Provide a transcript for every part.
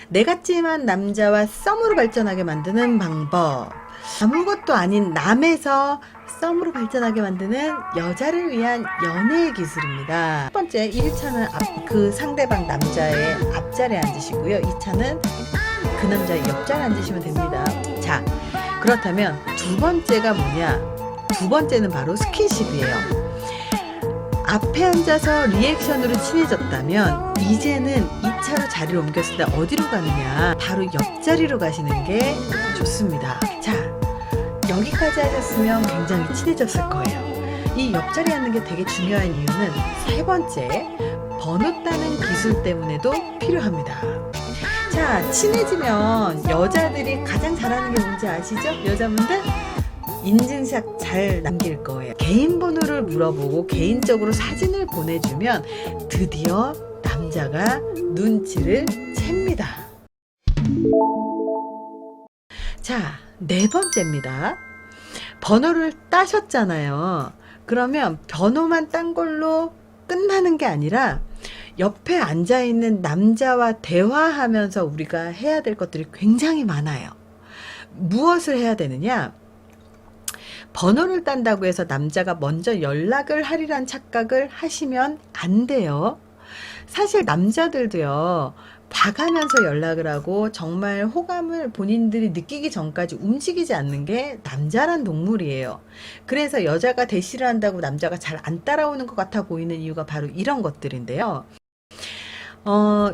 내 같지만 남자와 썸으로 발전하게 만드는 방법. 아무것도 아닌 남에서 썸으로 발전하게 만드는 여자를 위한 연애 기술입니다. 첫 번째, 1차는 그 상대방 남자의 앞자리에 앉으시고요. 2차는 그 남자의 옆자리에 앉으시면 됩니다. 자, 그렇다면 두 번째가 뭐냐? 두 번째는 바로 스킨십이에요. 앞에 앉아서 리액션으로 친해졌다면 이제는 2차로 자리를 옮겼을 때 어디로 가느냐? 바로 옆자리로 가시는 게 좋습니다. 자, 여기까지 하셨으면 굉장히 친해졌을 거예요. 이 옆자리에 앉는 게 되게 중요한 이유는 세 번째, 번호 따는 기술 때문에도 필요합니다. 자, 친해지면 여자들이 가장 잘하는 게 뭔지 아시죠? 여자분들? 인증샷 잘 남길 거예요. 개인 번호를 물어보고 개인적으로 사진을 보내주면 드디어 남자가 눈치를 챕니다. 자, 네 번째입니다. 번호를 따셨잖아요. 그러면 번호만 딴 걸로 끝나는 게 아니라 옆에 앉아있는 남자와 대화하면서 우리가 해야 될 것들이 굉장히 많아요. 무엇을 해야 되느냐? 번호를 딴다고 해서 남자가 먼저 연락을 하리란 착각을 하시면 안 돼요. 사실 남자들도요, 봐가면서 연락을 하고 정말 호감을 본인들이 느끼기 전까지 움직이지 않는 게 남자란 동물이에요. 그래서 여자가 대시를 한다고 남자가 잘 안 따라오는 것 같아 보이는 이유가 바로 이런 것들인데요.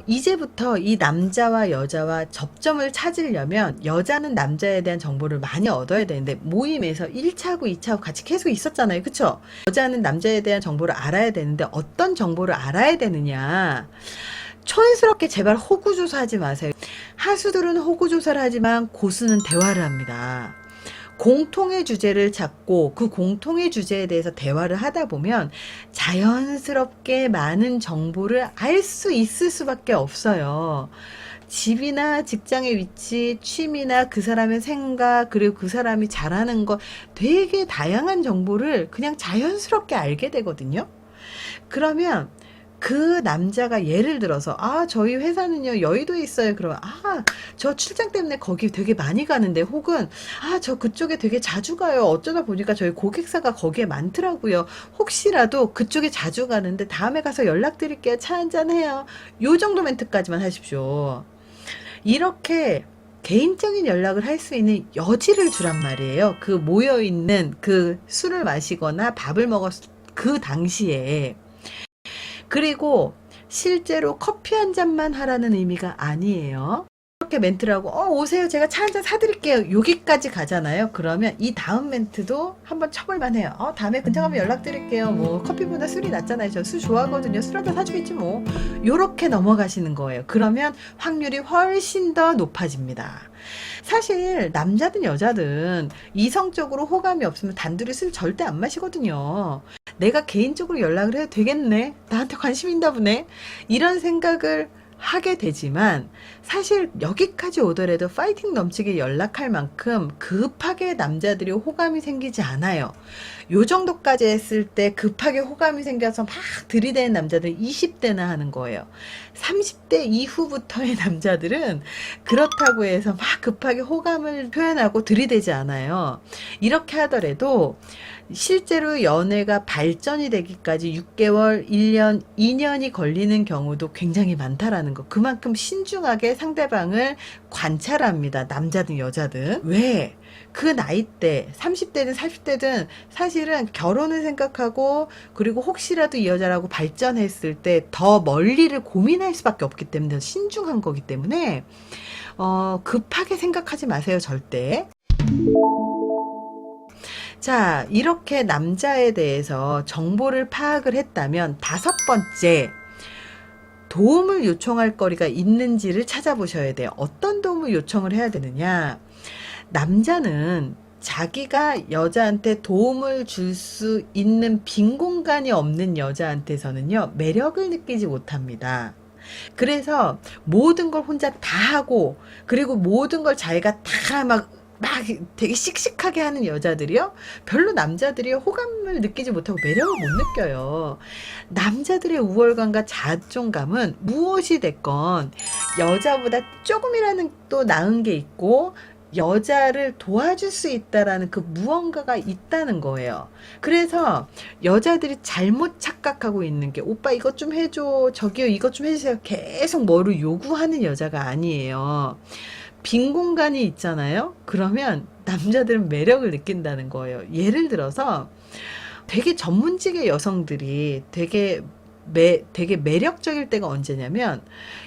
이제부터 이 남자와 여자와 접점을 찾으려면 여자는 남자에 대한 정보를 많이 얻어야 되는데, 모임에서 1차하고 2차하고 같이 계속 있었잖아요. 그쵸? 여자는 남자에 대한 정보를 알아야 되는데 어떤 정보를 알아야 되느냐? 촌스럽게 제발 호구조사하지 마세요. 하수들은 호구조사를 하지만 고수는 대화를 합니다. 공통의 주제를 찾고 그 공통의 주제에 대해서 대화를 하다 보면 자연스럽게 많은 정보를 알 수 있을 수밖에 없어요. 집이나 직장의 위치, 취미나 그 사람의 생각, 그리고 그 사람이 잘하는 거, 되게 다양한 정보를 그냥 자연스럽게 알게 되거든요. 그러면 그 남자가 예를 들어서, 저희 회사는요 여의도에 있어요. 그러면 저 출장 때문에 거기 되게 많이 가는데, 혹은 저 그쪽에 되게 자주 가요. 어쩌다 보니까 저희 고객사가 거기에 많더라고요. 혹시라도 그쪽에 자주 가는데 다음에 가서 연락드릴게요. 차 한잔 해요. 요 정도 멘트까지만 하십시오. 이렇게 개인적인 연락을 할 수 있는 여지를 주란 말이에요. 그 모여있는, 그 술을 마시거나 밥을 먹었을 그 당시에. 그리고 실제로 커피 한 잔만 하라는 의미가 아니에요. 이렇게 멘트를 하고 오세요, 제가 차 한 잔 사드릴게요, 여기까지 가잖아요. 그러면 이 다음 멘트도 한번 쳐볼만 해요. 다음에 근처 가면 연락드릴게요. 뭐 커피보다 술이 낫잖아요. 저 술 좋아하거든요. 술 한 잔 사주겠지 뭐. 요렇게 넘어가시는 거예요. 그러면 확률이 훨씬 더 높아집니다. 사실 남자든 여자든 이성적으로 호감이 없으면 단둘이 술 절대 안 마시거든요. 내가 개인적으로 연락을 해도 되겠네, 나한테 관심 있나 보네, 이런 생각을 하게 되지만, 사실 여기까지 오더라도 파이팅 넘치게 연락할 만큼 급하게 남자들이 호감이 생기지 않아요. 요 정도까지 했을 때 급하게 호감이 생겨서 막 들이대는 남자들은 20대나 하는 거예요. 30대 이후부터의 남자들은 그렇다고 해서 막 급하게 호감을 표현하고 들이대지 않아요. 이렇게 하더라도 실제로 연애가 발전이 되기까지 6개월, 1년, 2년이 걸리는 경우도 굉장히 많다라는 거. 그만큼 신중하게 상대방을 관찰합니다. 남자든 여자든. 왜? 그 나이대, 30대든 40대든 사실은 결혼을 생각하고, 그리고 혹시라도 이 여자라고 발전했을 때 더 멀리를 고민할 수밖에 없기 때문에 신중한 거기 때문에 급하게 생각하지 마세요, 절대. 자, 이렇게 남자에 대해서 정보를 파악을 했다면, 다섯 번째, 도움을 요청할 거리가 있는지를 찾아보셔야 돼요. 어떤 도움을 요청을 해야 되느냐? 남자는 자기가 여자한테 도움을 줄 수 있는 빈 공간이 없는 여자한테서는요, 매력을 느끼지 못합니다. 그래서 모든 걸 혼자 다 하고, 그리고 모든 걸 자기가 다 막 막 되게 씩씩하게 하는 여자들이요? 별로 남자들이 호감을 느끼지 못하고 매력을 못 느껴요. 남자들의 우월감과 자존감은 무엇이 됐건 여자보다 조금이라는 또 나은 게 있고 여자를 도와줄 수 있다라는 그 무언가가 있다는 거예요. 그래서 여자들이 잘못 착각하고 있는 게 오빠 이것 좀 해줘, 저기요 이것 좀 해주세요, 계속 뭐를 요구하는 여자가 아니에요. 빈 공간이 있잖아요. 그러면 남자들은 매력을 느낀다는 거예요. 예를 들어서 되게 전문직의 여성들이 되게 매력적일 때가 언제냐면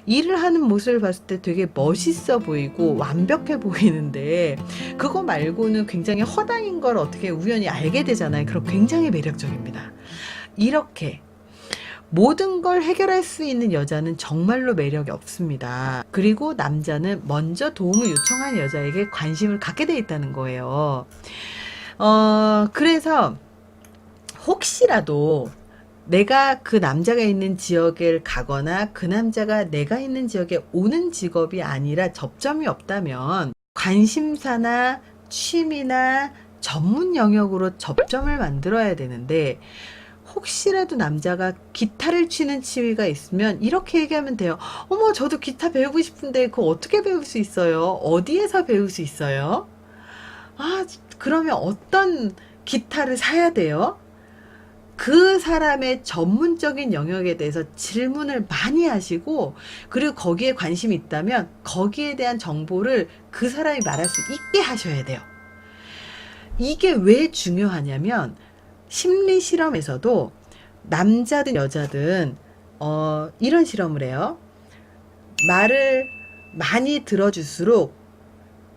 일을 하는 모습을 봤을 때 되게 멋있어 보이고 완벽해 보이는데 그거 말고는 굉장히 허당인 걸 어떻게 우연히 알게 되잖아요. 그럼 굉장히 매력적입니다. 이렇게 모든 걸 해결할 수 있는 여자는 정말로 매력이 없습니다. 그리고 남자는 먼저 도움을 요청한 여자에게 관심을 갖게 돼 있다는 거예요. 그래서 혹시라도 내가 그 남자가 있는 지역에 가거나 그 남자가 내가 있는 지역에 오는 직업이 아니라 접점이 없다면 관심사나 취미나 전문 영역으로 접점을 만들어야 되는데 혹시라도 남자가 기타를 치는 취미가 있으면 이렇게 얘기하면 돼요. 어머, 저도 기타 배우고 싶은데 그거 어떻게 배울 수 있어요? 어디에서 배울 수 있어요? 아, 그러면 어떤 기타를 사야 돼요? 그 사람의 전문적인 영역에 대해서 질문을 많이 하시고 그리고 거기에 관심이 있다면 거기에 대한 정보를 그 사람이 말할 수 있게 하셔야 돼요. 이게 왜 중요하냐면 심리 실험에서도 남자든 여자든 이런 실험을 해요. 말을 많이 들어줄수록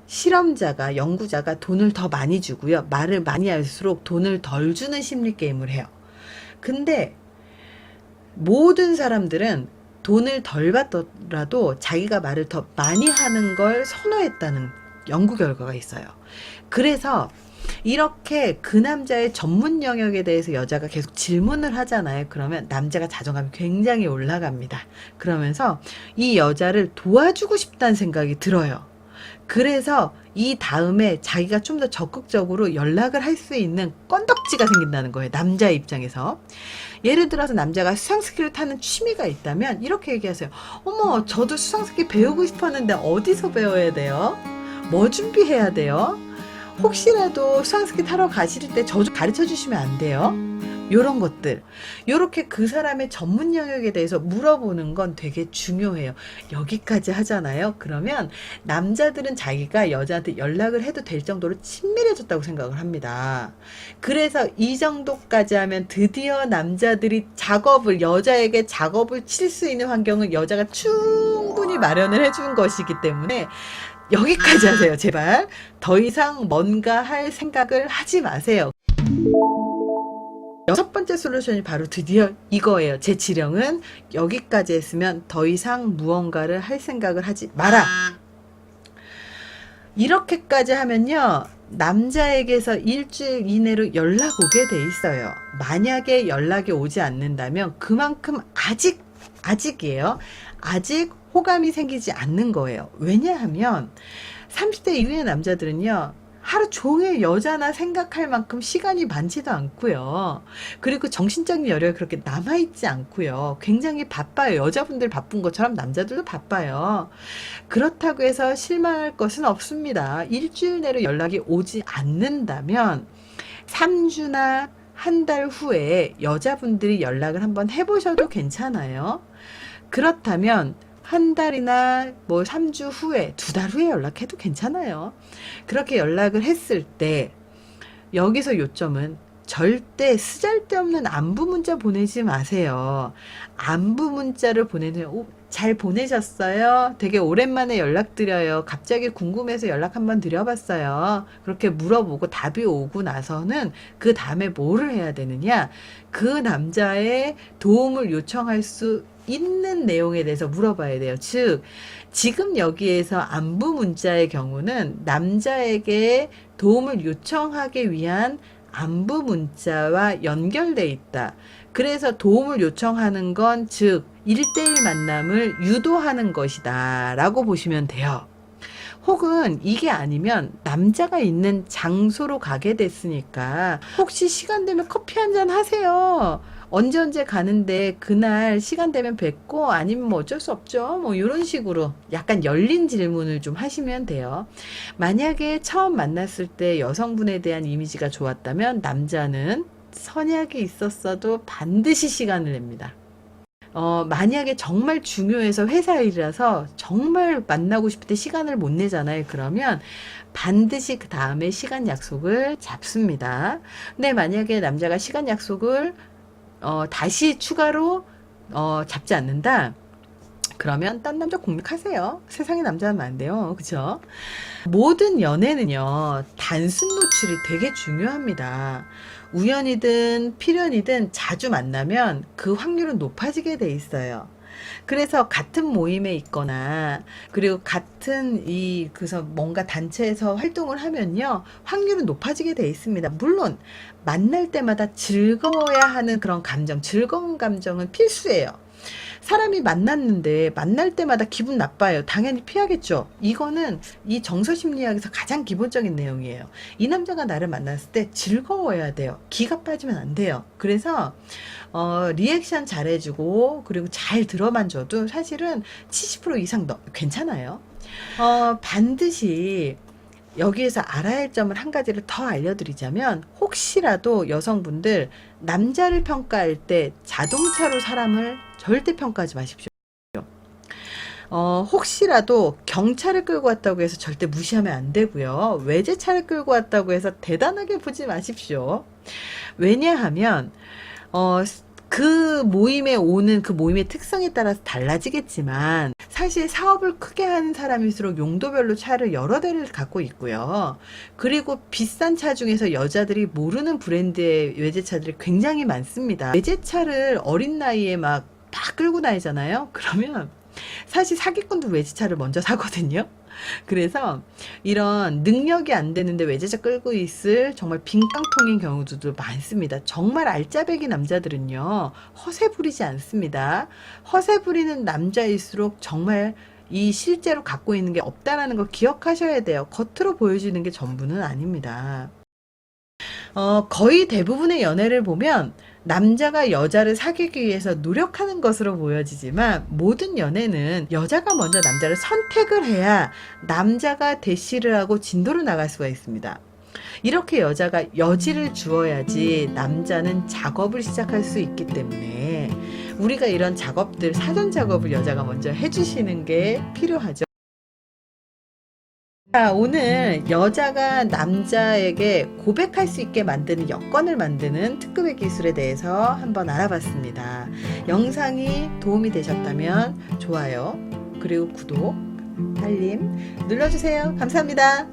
실험자가 연구자가 돈을 더 많이 주고요. 말을 많이 할수록 돈을 덜 주는 심리 게임을 해요. 근데 모든 사람들은 돈을 덜 받더라도 자기가 말을 더 많이 하는 걸 선호했다는 연구 결과가 있어요. 그래서 이렇게 그 남자의 전문 영역에 대해서 여자가 계속 질문을 하잖아요. 그러면 남자가 자존감이 굉장히 올라갑니다. 그러면서 이 여자를 도와주고 싶다는 생각이 들어요. 그래서 이 다음에 자기가 좀 더 적극적으로 연락을 할 수 있는 건덕지가 생긴다는 거예요. 남자 입장에서. 예를 들어서 남자가 수상스키를 타는 취미가 있다면 이렇게 얘기하세요. 어머, 저도 수상스키 배우고 싶었는데 어디서 배워야 돼요? 뭐 준비해야 돼요? 혹시라도 수상스키 타러 가실 때 저 좀 가르쳐 주시면 안 돼요? 요런 것들. 요렇게 그 사람의 전문 영역에 대해서 물어보는 건 되게 중요해요. 여기까지 하잖아요. 그러면 남자들은 자기가 여자한테 연락을 해도 될 정도로 친밀해졌다고 생각을 합니다. 그래서 이 정도까지 하면 드디어 남자들이 여자에게 작업을 칠 수 있는 환경을 여자가 충분히 마련을 해준 것이기 때문에 여기까지 하세요. 제발. 더 이상 뭔가 할 생각을 하지 마세요. 여섯 번째 솔루션이 바로 드디어 이거예요. 제 지령은 여기까지 했으면 더 이상 무언가를 할 생각을 하지 마라. 이렇게까지 하면요. 남자에게서 일주일 이내로 연락 오게 돼 있어요. 만약에 연락이 오지 않는다면 그만큼 아직이에요. 아직 호감이 생기지 않는 거예요. 왜냐하면 30대 이후의 남자들은요. 하루 종일 여자나 생각할 만큼 시간이 많지도 않고요. 그리고 정신적인 여력이 그렇게 남아있지 않고요. 굉장히 바빠요. 여자분들 바쁜 것처럼 남자들도 바빠요. 그렇다고 해서 실망할 것은 없습니다. 일주일 내로 연락이 오지 않는다면 3주나 한 달 후에 여자분들이 연락을 한번 해보셔도 괜찮아요. 그렇다면 한 달이나 뭐 3주 후에, 2달 후에 연락해도 괜찮아요. 그렇게 연락을 했을 때 여기서 요점은 절대 쓰잘데없는 안부 문자 보내지 마세요. 안부 문자를 보내면 잘 보내셨어요? 되게 오랜만에 연락드려요. 갑자기 궁금해서 연락 한번 드려봤어요. 그렇게 물어보고 답이 오고 나서는 그 다음에 뭐를 해야 되느냐? 그 남자의 도움을 요청할 수 있는 내용에 대해서 물어봐야 돼요. 즉, 지금 여기에서 안부 문자의 경우는 남자에게 도움을 요청하기 위한 안부 문자와 연결돼 있다. 그래서 도움을 요청하는 건 즉 1대1 만남을 유도하는 것이다 라고 보시면 돼요. 혹은 이게 아니면 남자가 있는 장소로 가게 됐으니까 혹시 시간 되면 커피 한잔 하세요. 언제 가는데 그날 시간 되면 뵙고 아니면 뭐 어쩔 수 없죠. 뭐 이런 식으로 약간 열린 질문을 좀 하시면 돼요. 만약에 처음 만났을 때 여성분에 대한 이미지가 좋았다면 남자는 선약이 있었어도 반드시 시간을 냅니다. 만약에 정말 중요해서 회사 일이라서 정말 만나고 싶을 때 시간을 못 내잖아요. 그러면 반드시 그 다음에 시간 약속을 잡습니다. 근데 만약에 남자가 시간 약속을 다시 추가로 잡지 않는다. 그러면 딴 남자 공략하세요. 세상에 남자는 안 돼요. 그쵸? 모든 연애는요, 단순 노출이 되게 중요합니다. 우연이든 필연이든 자주 만나면 그 확률은 높아지게 돼 있어요. 그래서 같은 모임에 있거나, 그리고 그래서 뭔가 단체에서 활동을 하면요, 확률은 높아지게 돼 있습니다. 물론, 만날 때마다 즐거워야 하는 그런 감정, 즐거운 감정은 필수예요. 사람이 만났는데 만날 때마다 기분 나빠요. 당연히 피하겠죠. 이거는 이 정서심리학에서 가장 기본적인 내용이에요. 이 남자가 나를 만났을 때 즐거워야 돼요. 기가 빠지면 안 돼요. 그래서 리액션 잘해주고 그리고 잘 들어만 줘도 사실은 70% 이상 괜찮아요. 반드시 여기에서 알아야 할 점을 한 가지를 더 알려드리자면, 혹시라도 여성분들 남자를 평가할 때 자동차로 사람을 절대 평가하지 마십시오. 혹시라도 경찰을 끌고 왔다고 해서 절대 무시하면 안 되고요. 외제차를 끌고 왔다고 해서 대단하게 보지 마십시오. 왜냐하면 그 모임에 오는 그 모임의 특성에 따라서 달라지겠지만, 사실 사업을 크게 하는 사람일수록 용도별로 차를 여러 대를 갖고 있고요. 그리고 비싼 차 중에서 여자들이 모르는 브랜드의 외제차들이 굉장히 많습니다. 외제차를 어린 나이에 막 끌고 다니잖아요. 그러면 사실 사기꾼도 외제차를 먼저 사거든요. 그래서 이런 능력이 안 되는데 외제차 끌고 있을 정말 빈깡통인 경우도 많습니다. 정말 알짜배기 남자들은요, 허세 부리지 않습니다. 허세 부리는 남자일수록 정말 이 실제로 갖고 있는 게 없다라는 걸 기억하셔야 돼요. 겉으로 보여지는 게 전부는 아닙니다. 거의 대부분의 연애를 보면 남자가 여자를 사귀기 위해서 노력하는 것으로 보여지지만, 모든 연애는 여자가 먼저 남자를 선택을 해야 남자가 대시를 하고 진도를 나갈 수가 있습니다. 이렇게 여자가 여지를 주어야지 남자는 작업을 시작할 수 있기 때문에, 우리가 이런 작업들, 사전 작업을 여자가 먼저 해주시는 게 필요하죠. 자, 오늘 여자가 남자에게 고백할 수 있게 만드는 여건을 만드는 특급의 기술에 대해서 한번 알아봤습니다. 영상이 도움이 되셨다면 좋아요, 그리고 구독, 알림 눌러주세요. 감사합니다.